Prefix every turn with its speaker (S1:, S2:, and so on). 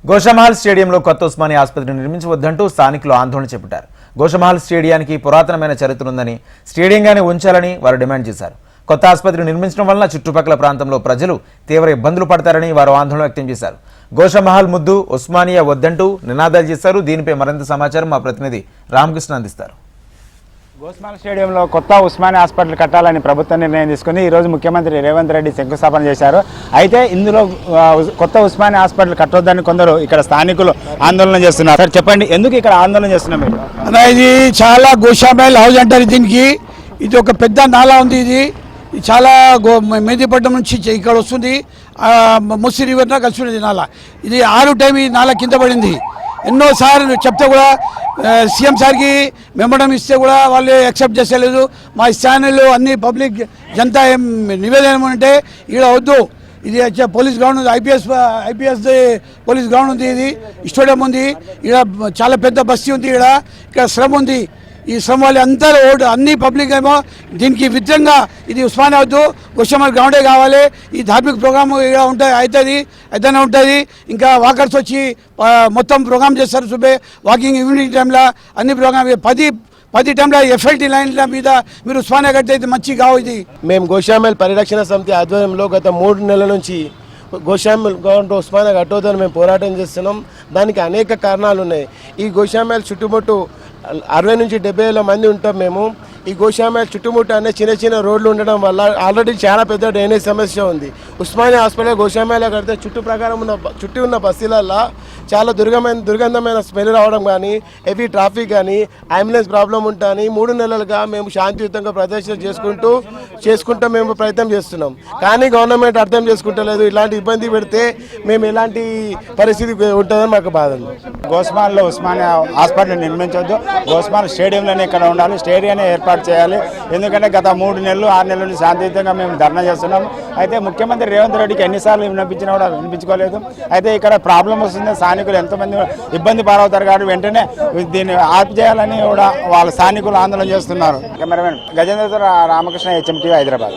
S1: గోషామహల్ స్టేడియంలో కొత్త ఉస్మానియా ఆసుపత్రి నిర్మించవద్దంటూ స్థానికులు ఆందోళన చేపట్టారు. గోషామహల్ స్టేడియానికి పురాతనమైన చరిత్ర ఉందని, స్టేడియంగానే ఉంచాలని వారు డిమాండ్ చేశారు. కొత్త ఆసుపత్రి నిర్మించడం వల్ల చుట్టుపక్కల ప్రాంతంలో ప్రజలు తీవ్ర ఇబ్బందులు పడతారని వారు ఆందోళన వ్యక్తం చేశారు. గోషామహల్ ముద్దు, ఉస్మానియా వద్దంటూ నినాదాలు చేశారు. దీనిపై మరింత సమాచారం మా ప్రతినిధి రామకృష్ణ అందిస్తారు.
S2: గోషామహల్ స్టేడియంలో కొత్త ఉస్మానియా హాస్పిటల్ కట్టాలని ప్రభుత్వం నిర్ణయం తీసుకుని ఈరోజు ముఖ్యమంత్రి రేవంత్ రెడ్డి శంకుస్థాపన చేశారు. అయితే ఇందులో కొత్త ఉస్మానియా హాస్పిటల్ కట్టొద్దని కొందరు ఇక్కడ స్థానికులు ఆందోళన చేస్తున్నారు. సార్ చెప్పండి, ఎందుకు ఇక్కడ ఆందోళన చేస్తున్నాం మీరు?
S3: ఇది చాలా గోషామహల్ హౌస్ అంటారు దీనికి. ఇది ఒక పెద్ద నాలా ఉంది. ఇది చాలా మేదిపట్నం నుంచి ఇక్కడ వస్తుంది, ముసి రివర్లో కలిసి ఉంది నాలా. ఇది 6 టైం ఈ నాలా కింద పడింది. ఎన్నోసార్లు చెప్తే కూడా సీఎం సార్కి మెమోరం ఇస్తే కూడా వాళ్ళు యాక్సెప్ట్ చేసేలేదు. మా ఛానళ్ళు అన్ని పబ్లిక్ జనతా నివేదన ఏమంటే ఇక్కడ వద్దు, ఇది పోలీస్ గ్రౌండ్ ఉంది, ఐపీఎస్ పోలీస్ గ్రౌండ్ ఉంది, ఇది స్టేడియం ఉంది, ఇక్కడ చాలా పెద్ద బస్తీ ఉంది, ఇక్కడ శ్రమ ఉంది. ఈ శ్రమ వాళ్ళు అందరూ అన్ని పబ్లిక్ ఏమో దీనికి విధంగా ఇది ఉస్మానియా వద్దు, గోషామహల్ గ్రౌండే కావాలి. ఈ ధార్మిక ప్రోగ్రామ్ ఇక్కడ ఉంటుంది, ఏదైనా ఉంటుంది. ఇంకా వాకర్స్ వచ్చి మొత్తం ప్రోగ్రామ్ చేస్తారు. సుబే వాకింగ్ ఈవినింగ్ టైంలో అన్ని ప్రోగ్రామ్ 10 టైంలో ఎఫ్ఎల్టీ లైన్ల మీద మీరు ఉస్మానియా కడితే ఇది మంచి కావు. ఇది
S4: మేము గోషామహల్ పరిరక్షణ సమితి ఆధ్వర్యంలో గత 3 నెలల నుంచి గోషామహల్ గవర్నమెంట్ ఉస్మానియా కట్టొద్దని మేము పోరాటం చేస్తున్నాం. దానికి అనేక కారణాలు ఉన్నాయి. ఈ గోషామహల్ చుట్టుముట్టు 60 నుంచి 70 మంది ఉంటాం మేము. ఈ గోషామహల్ చుట్టుముట్టు అనే చిన్న చిన్న రోడ్లు ఉండడం వల్ల ఆల్రెడీ చాలా పెద్ద డ్రైనేజ్ సమస్య ఉంది. ఉస్మానియా హాస్పిటల్ గోషామహల్ కడితే చుట్టూ ఉన్న బస్సులల్లో చాలా దుర్గంధమైన స్మెల్ రావడం కానీ, హెవీ ట్రాఫిక్ కానీ, అంబులెన్స్ ప్రాబ్లం ఉంటుంది. 3 నెలలుగా మేము శాంతియుతంగా ప్రదర్శన చేసుకుంటూ మేము ప్రయత్నం చేస్తున్నాం. కానీ గవర్నమెంట్ అర్థం చేసుకుంటలేదు. ఇలాంటి ఇబ్బంది పెడితే మేము ఎలాంటి పరిస్థితి ఉంటుందని మాకు బాధ ఉంది.
S2: గోషామహల్లో ఉస్మానియా హాస్పిటల్ నిర్మించవద్దు, గోషామహల్ స్టేడియంలోనే ఇక్కడ ఉండాలి, స్టేడియాన్ని ఏర్పాటు చేయాలి. ఎందుకంటే గత 3 నెలలు 6 నెలల నుంచి శాంతియుతంగా మేము ధర్నా చేస్తున్నాం. అయితే ముఖ్యమంత్రి రేవంత్ రెడ్డికి ఎన్నిసార్లు వినిపించినా కూడా వినిపించుకోలేదు. అయితే ఇక్కడ ప్రాబ్లం వస్తుంది, స్థానికులు ఎంతమంది ఇబ్బంది పాలవుతారు కాబట్టి వెంటనే దీన్ని ఆపు చేయాలని కూడా వాళ్ళ స్థానికులు ఆందోళన చేస్తున్నారు. కెమెరామెన్ గజేంద్రతో రామకృష్ణ, HMTV, హైదరాబాద్.